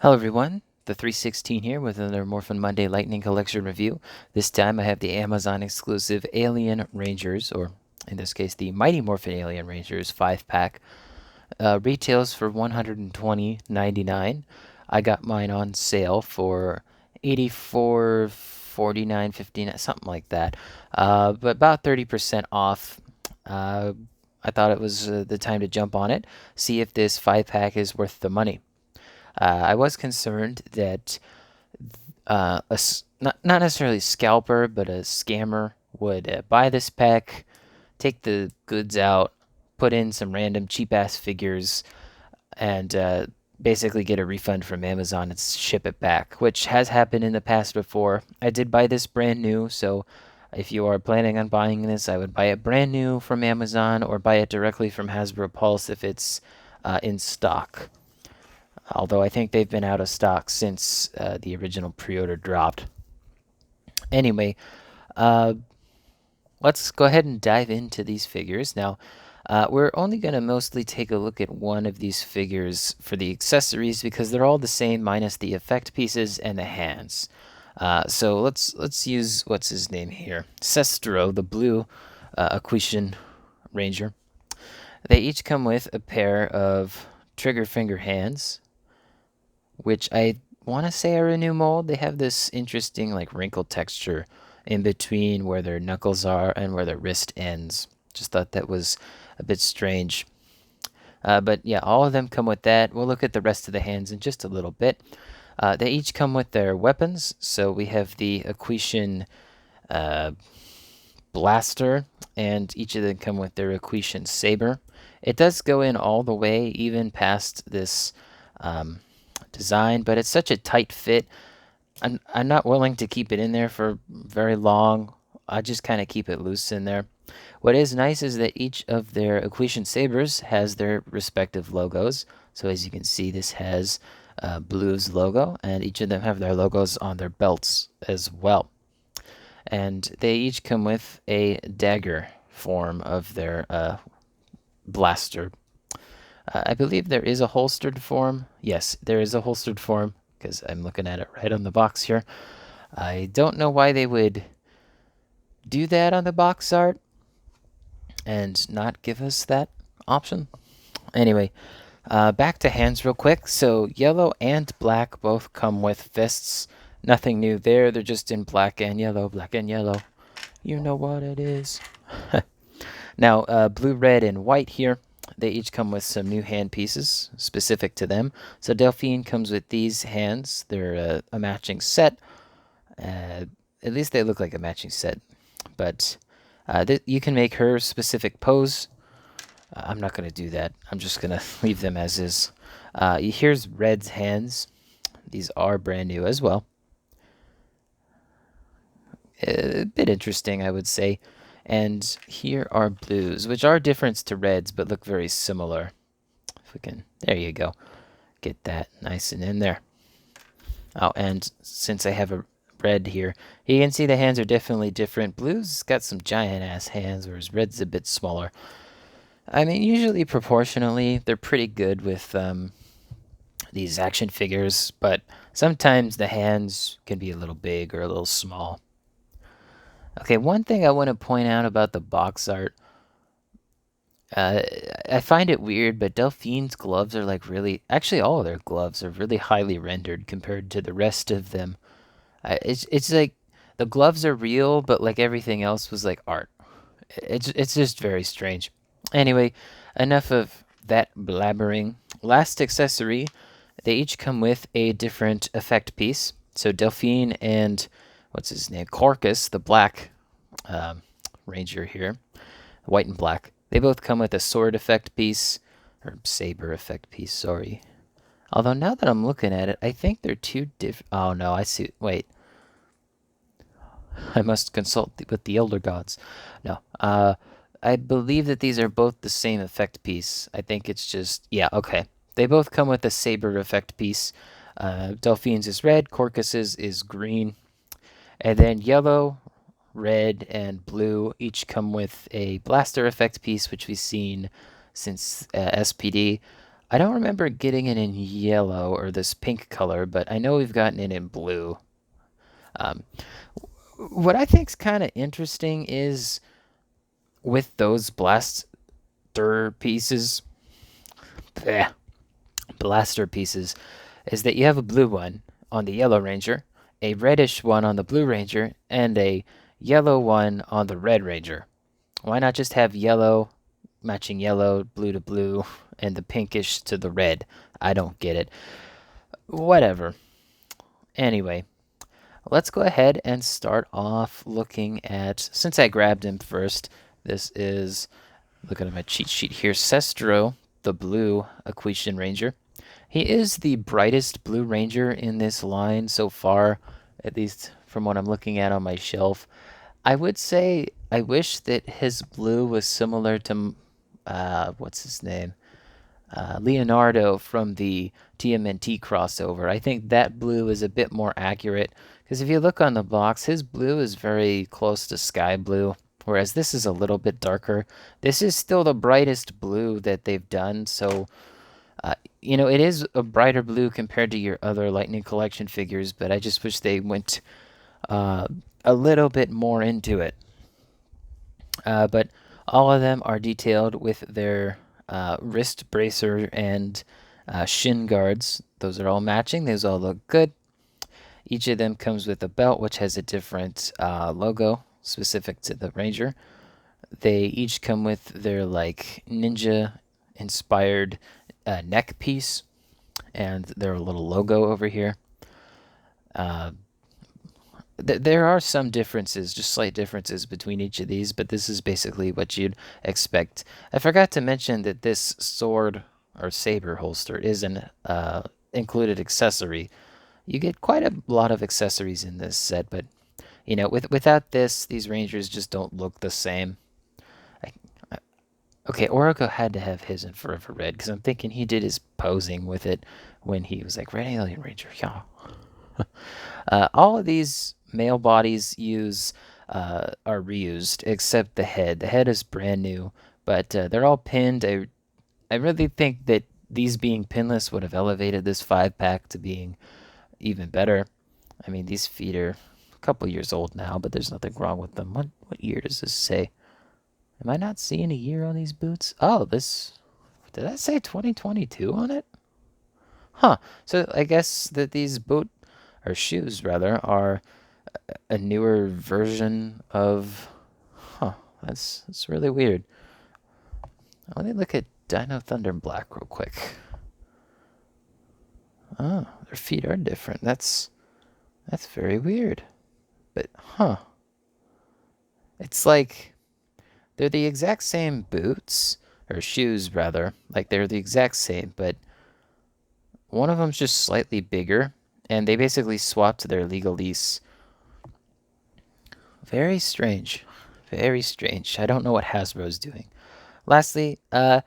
Hello everyone, the 316 here with another Morphin Monday Lightning Collection review. This time I have the Amazon exclusive Alien Rangers, or in this case the Mighty Morphin Alien Rangers 5-pack. Retails for $120.99. I got mine on sale for $84.49.59, something like that. But about 30% off. I thought it was the time to jump on it, see if this 5-pack is worth the money. I was concerned that not necessarily a scalper, but a scammer would buy this pack, take the goods out, put in some random cheap ass figures, and basically get a refund from Amazon and ship it back, which has happened in the past before. I did buy this brand new, so if you are planning on buying this, I would buy it brand new from Amazon or buy it directly from Hasbro Pulse if it's in stock. Although I think they've been out of stock since the original pre-order dropped. Anyway, uh, let's go ahead and dive into these figures. Now, we're only going to mostly take a look at one of these figures for the accessories because they're all the same minus the effect pieces and the hands. So let's use, what's his name here? Sestro, the blue Aquitian Ranger. They each come with a pair of trigger finger hands, which I want to say are a new mold. They have this interesting like wrinkle texture in between where their knuckles are and where their wrist ends. Just thought that was a bit strange. But yeah, all of them come with that. We'll look at the rest of the hands in just a little bit. They each come with their weapons. So we have the Aquitian blaster, and each of them come with their Aquitian saber. It does go in all the way, even past this design, but it's such a tight fit. I'm not willing to keep it in there for very long. I just kind of keep it loose in there. What is nice is that each of their Aquitian sabers has their respective logos. So as you can see, this has Blue's logo, and each of them have their logos on their belts as well. And they each come with a dagger form of their blaster. I believe there is a holstered form. Yes, there is a holstered form because I'm looking at it right on the box here. I don't know why they would do that on the box art and not give us that option. Anyway, back to hands real quick. So yellow and black both come with fists. Nothing new there. They're just in black and yellow, black and yellow. You know what it is. Now, blue, red, and white here. They each come with some new hand pieces specific to them. So Delphine comes with these hands. They're a matching set. At least they look like a matching set. But you can make her specific pose. I'm not going to do that. I'm just going to leave them as is. Here's Red's hands. These are brand new as well. A bit interesting, I would say. And here are Blues, which are different to Reds, but look very similar. If we can, there you go. Get that nice and in there. Oh, and since I have a red here, you can see the hands are definitely different. Blue's got some giant-ass hands, whereas Red's a bit smaller. I mean, usually proportionally, they're pretty good with these action figures, but sometimes the hands can be a little big or a little small. Okay, one thing I want to point out about the box art, I find it weird, but Delphine's gloves are like really, actually all of their gloves are really highly rendered compared to the rest of them. It's like the gloves are real, but like everything else was like art. It's just very strange. Anyway, enough of that blabbering. Last accessory, they each come with a different effect piece. So Delphine and what's his name, Corcus, the black ranger here, white and black. They both come with a sword effect piece, or saber effect piece, sorry. Although now that I'm looking at it, I think they're two different. Oh no, I see. Wait. I must consult with the elder gods. No. I believe that these are both the same effect piece. I think it's just. Yeah, okay. They both come with a saber effect piece. Delphine's is red, Corcus's is green. And then yellow, red, and blue each come with a blaster effect piece, which we've seen since SPD. I don't remember getting it in yellow or this pink color, but I know we've gotten it in blue. Um, what I think's kind of interesting is with those blaster pieces, bleh, blaster pieces, is that you have a blue one on the Yellow Ranger, a reddish one on the Blue Ranger, and a yellow one on the Red Ranger. Why not just have yellow matching yellow, blue to blue, and the pinkish to the red? I don't get it. Whatever. Anyway, let's go ahead and start off looking at, since I grabbed him first, this is, looking at my cheat sheet here, Sestro, the blue Equestrian Ranger. He is the brightest blue ranger in this line so far, at least from what I'm looking at on my shelf. I would say I wish that his blue was similar to, what's his name? Leonardo from the TMNT crossover. I think that blue is a bit more accurate because if you look on the box, his blue is very close to sky blue, whereas this is a little bit darker. This is still the brightest blue that they've done, so it is a brighter blue compared to your other Lightning Collection figures, but I just wish they went uh, a little bit more into it. But all of them are detailed with their wrist bracer and shin guards. Those are all matching. Those all look good. Each of them comes with a belt, which has a different logo specific to the Ranger. They each come with their like ninja inspired neck piece and their little logo over here. Uh, there are some differences, just slight differences between each of these, but this is basically what you'd expect. I forgot to mention that this sword or saber holster is an included accessory. You get quite a lot of accessories in this set, but without this, these Rangers just don't look the same. I, okay, Oracle had to have his in Forever Red because I'm thinking he did his posing with it when he was like Red Alien Ranger. Yeah. All of these male bodies are reused except the head. The head is brand new, but they're all pinned. I really think that these being pinless would have elevated this 5-pack to being even better. I mean, these feet are a couple years old now, but there's nothing wrong with them. What year does this say? Am I not seeing a year on these boots? Oh, did I say 2022 on it? Huh. So I guess that these or shoes rather, are a newer version of. Huh. That's really weird. Let me look at Dino Thunder Black real quick. Oh, their feet are different. That's very weird. But huh. It's like they're the exact same boots or shoes rather. Like they're the exact same, but one of them's just slightly bigger, and they basically swapped their legalese. Very strange. Very strange. I don't know what Hasbro's doing. Lastly, I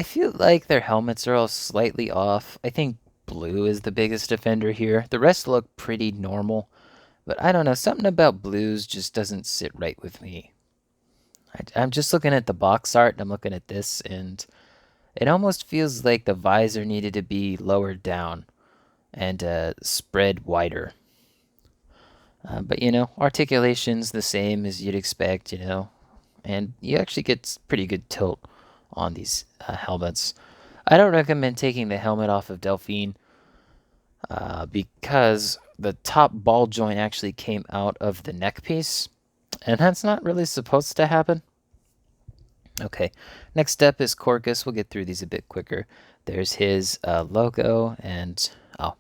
feel like their helmets are all slightly off. I think blue is the biggest offender here. The rest look pretty normal, but I don't know. Something about blues just doesn't sit right with me. I'm just looking at the box art, and I'm looking at this, and it almost feels like the visor needed to be lowered down and spread wider. But articulation's the same as you'd expect, and you actually get pretty good tilt on these helmets. I don't recommend taking the helmet off of Delphine because the top ball joint actually came out of the neck piece, and that's not really supposed to happen. Okay, next step is Corkus. We'll get through these a bit quicker. There's his logo, and oh,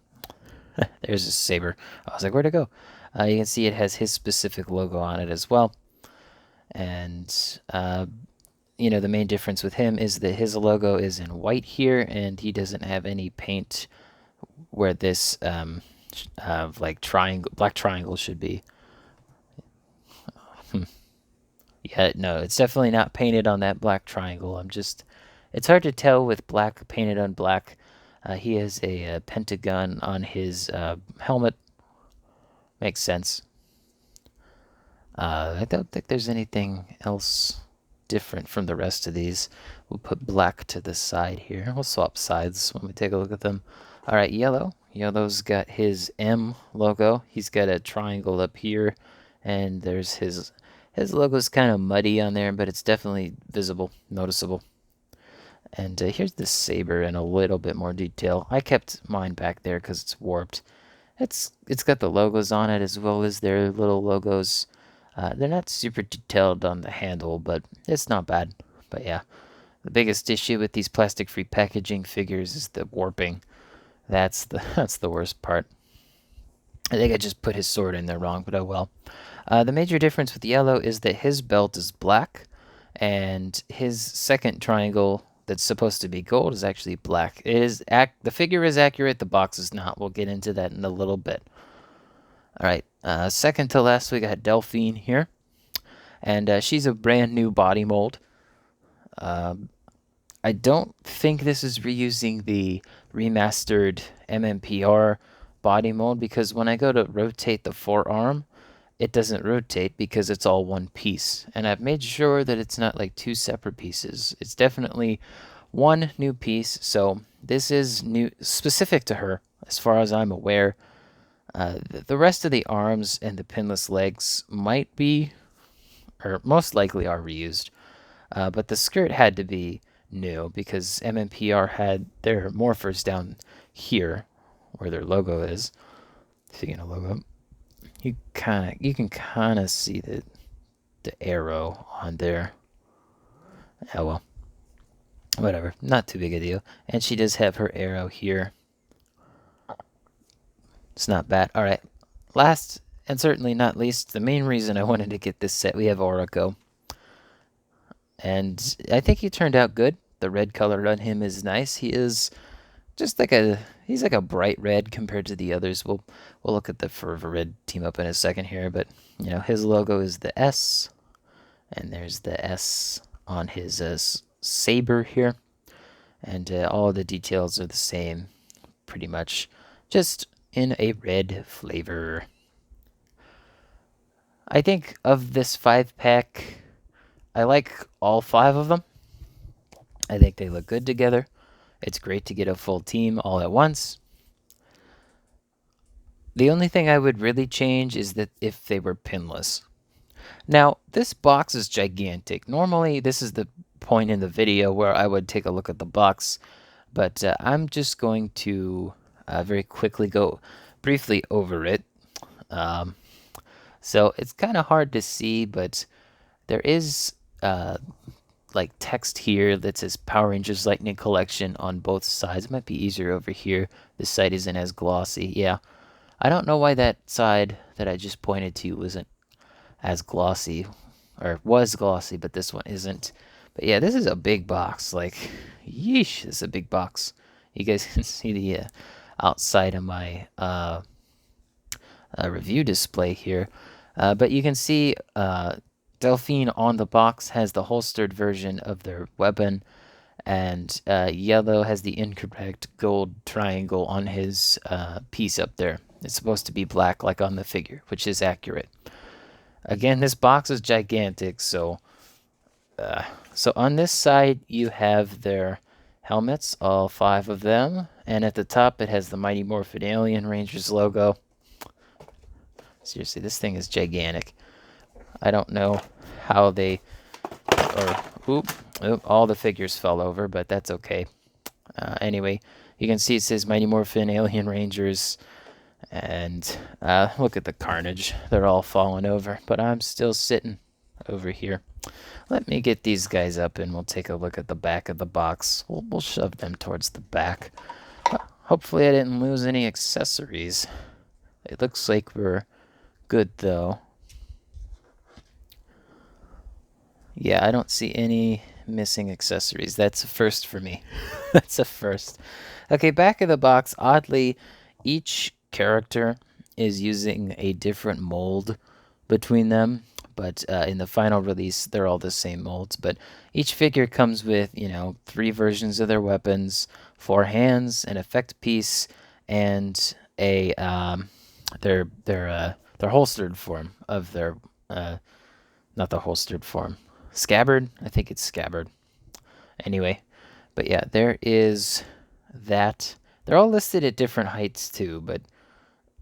there's his saber. I was like, where'd it go? You can see it has his specific logo on it as well. And, the main difference with him is that his logo is in white here, and he doesn't have any paint where this like black triangle should be. Yeah, no, it's definitely not painted on that black triangle. It's hard to tell with black painted on black. He has a pentagon on his helmet. Makes sense. I don't think there's anything else different from the rest of these. We'll put black to the side here. We'll swap sides when we take a look at them. All right, yellow. Yellow's got his M logo. He's got a triangle up here, and there's his logo's kind of muddy on there, but it's definitely visible, noticeable. And here's the saber in a little bit more detail. I kept mine back there because it's warped. It's got the logos on it as well as their little logos. They're not super detailed on the handle, but it's not bad. But yeah, the biggest issue with these plastic-free packaging figures is the warping. That's the worst part. I think I just put his sword in there wrong, but oh well. The major difference with yellow is that his belt is black, and his second triangle that's supposed to be gold is actually black. The figure is accurate, the box is not. We'll get into that in a little bit. All right, second to last, we got Delphine here, and she's a brand new body mold. I don't think this is reusing the remastered MMPR body mold, because when I go to rotate the forearm, it doesn't rotate because it's all one piece. And I've made sure that it's not like two separate pieces. It's definitely one new piece, so this is new, specific to her, as far as I'm aware. The rest of the arms and the pinless legs might be, or most likely are reused. But the skirt had to be new because MMPR had their morphers down here where their logo is. Speaking of logo, you can kind of see the arrow on there. Oh well, whatever, not too big a deal. And she does have her arrow here. It's not bad. All right, last and certainly not least, the main reason I wanted to get this set, we have Aurico. And I think he turned out good. The red color on him is nice. He is just like he's like a bright red compared to the others. We'll look at the Forever Red team up in a second here, but you know, his logo is the S, and there's the S on his saber here, and all the details are the same, pretty much, just in a red flavor. I think of this 5-pack, I like all 5 of them. I think they look good together. It's great to get a full team all at once. The only thing I would really change is that if they were pinless. Now, this box is gigantic. Normally, this is the point in the video where I would take a look at the box, but I'm just going to very quickly go briefly over it. So it's kind of hard to see, but there is like text here that says Power Rangers Lightning Collection on both sides. It might be easier over here. This side isn't as glossy. Yeah, I don't know why that side that I just pointed to wasn't as glossy, or was glossy, but this one isn't. But yeah, this is a big box. Like, yeesh, this is a big box. You guys can see the outside of my review display here. But you can see Delphine on the box has the holstered version of their weapon, and Yellow has the incorrect gold triangle on his piece up there. It's supposed to be black like on the figure, which is accurate. Again, this box is gigantic, so on this side you have their helmets, all 5 of them, and at the top it has the Mighty Morphin Alien Rangers logo. Seriously, this thing is gigantic. I don't know how they, all the figures fell over, but that's okay. Anyway, you can see it says Mighty Morphin Alien Rangers, and look at the carnage. They're all falling over, but I'm still sitting over here. Let me get these guys up, and we'll take a look at the back of the box. We'll shove them towards the back. Hopefully I didn't lose any accessories. It looks like we're good, though. Yeah, I don't see any missing accessories. That's a first for me. That's a first. Okay, back of the box. Oddly, each character is using a different mold between them, but in the final release, they're all the same molds. But each figure comes with, 3 versions of their weapons, 4 hands, an effect piece, and a their holstered form of their not the holstered form. Scabbard. I think it's Scabbard. Anyway, but yeah, there is that. They're all listed at different heights too, but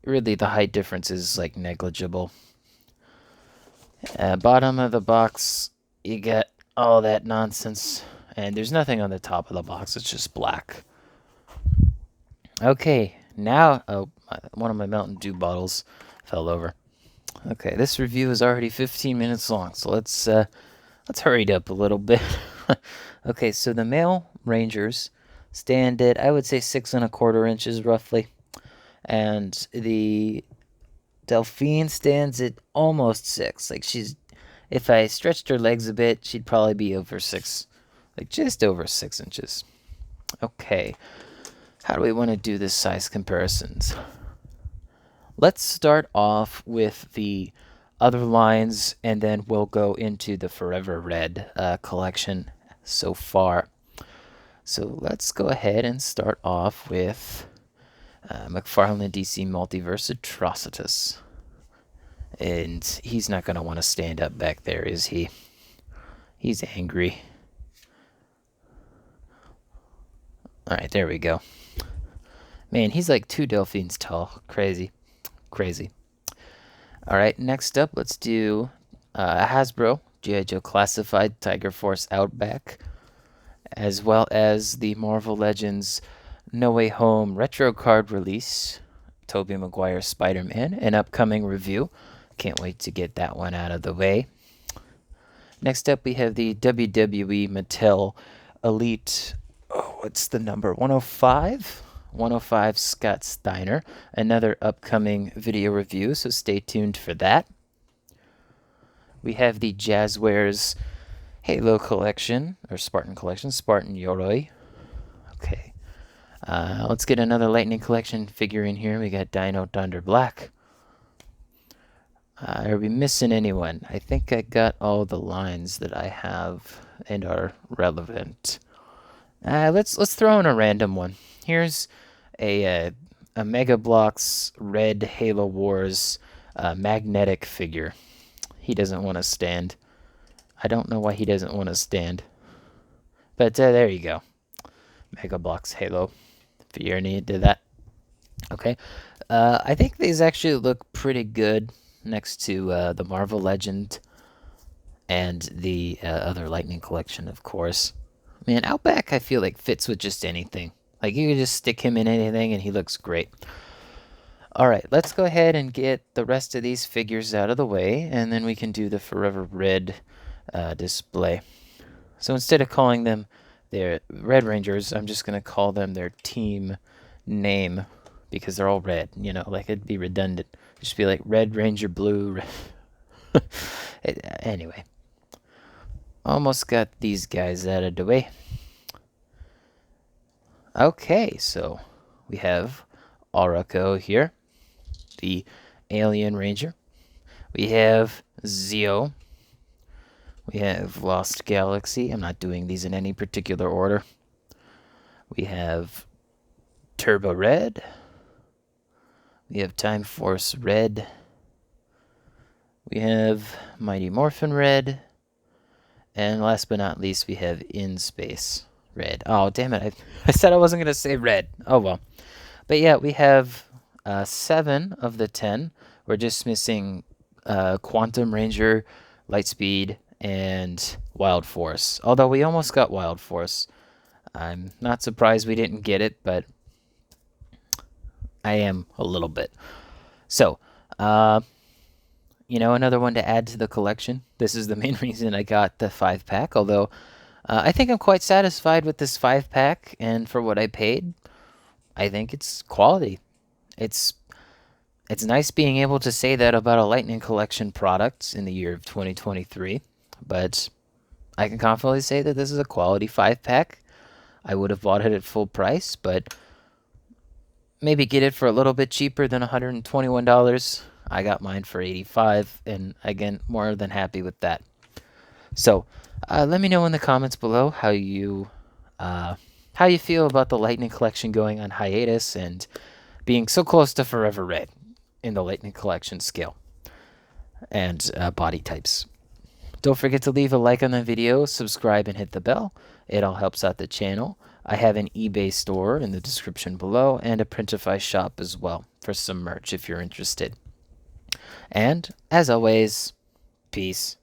really the height difference is like negligible. Bottom of the box, you get all that nonsense, and there's nothing on the top of the box. It's just black. Okay, now one of my Mountain Dew bottles fell over. Okay, this review is already 15 minutes long, so let's hurry it up a little bit. Okay, so the male rangers stand at, I would say, 6¼ inches roughly, and the Delphine stands at almost 6. Like if I stretched her legs a bit, she'd probably be over 6, like just over 6 inches. Okay, how do we want to do this size comparisons? Let's start off with the other lines, and then we'll go into the Forever Red collection so far. So let's go ahead and start off with McFarlane DC Multiverse Atrocitus. And he's not going to want to stand up back there, is he? He's angry. Alright, there we go. Man, he's like 2 Delphines tall. Crazy. Crazy. Alright, next up, let's do Hasbro G.I. Joe Classified Tiger Force Outback, as well as the Marvel Legends No Way Home retro card release, Tobey Maguire Spider-Man, an upcoming review. Can't wait to get that one out of the way. Next up, we have the WWE Mattel Elite, what's the number, 105? 105 Scott Steiner, another upcoming video review, so stay tuned for that. We have the Jazzwares Halo Collection, or Spartan Collection, Spartan Yoroi. Okay, let's get another Lightning Collection figurine here. We got Dino Thunder Black. Are we missing anyone? I think I got all the lines that I have and are relevant. Let's throw in a random one. Here's a Mega Bloks Red Halo Wars magnetic figure. He doesn't want to stand. I don't know why he doesn't want to stand. But there you go. Mega Bloks Halo figure, and he did that. Okay. I think these actually look pretty good next to the Marvel Legend and the other Lightning Collection, of course. Man, Outback, I feel like, fits with just anything. Like, you could just stick him in anything, and he looks great. Alright, let's go ahead and get the rest of these figures out of the way, and then we can do the Forever Red display. So instead of calling them their Red Rangers, I'm just going to call them their team name, because they're all red. You know, like, it'd be redundant. Just be like Red Ranger Blue. Anyway. Almost got these guys out of the way. Okay, so we have Aurico here, the Alien Ranger. We have Zeo. We have Lost Galaxy. I'm not doing these in any particular order. We have Turbo Red. We have Time Force Red. We have Mighty Morphin Red. And last but not least, we have In Space Red. Oh, damn it. I said I wasn't going to say red. Oh, well. But yeah, we have 7 of the 10. We're just missing Quantum Ranger, Lightspeed, and Wild Force. Although we almost got Wild Force. I'm not surprised we didn't get it, but I am a little bit. So, you know, another one to add to the collection. This is the main reason I got the 5-pack, although I think I'm quite satisfied with this 5-pack, and for what I paid, I think it's quality. It's nice being able to say that about a Lightning Collection product in the year of 2023, but I can confidently say that this is a quality 5-pack. I would have bought it at full price, but maybe get it for a little bit cheaper than $121. I got mine for $85, and again, more than happy with that. So, let me know in the comments below how you feel about the Lightning Collection going on hiatus and being so close to Forever Red in the Lightning Collection scale and body types. Don't forget to leave a like on the video, subscribe, and hit the bell. It all helps out the channel. I have an eBay store in the description below and a Printify shop as well for some merch if you're interested. And as always, peace.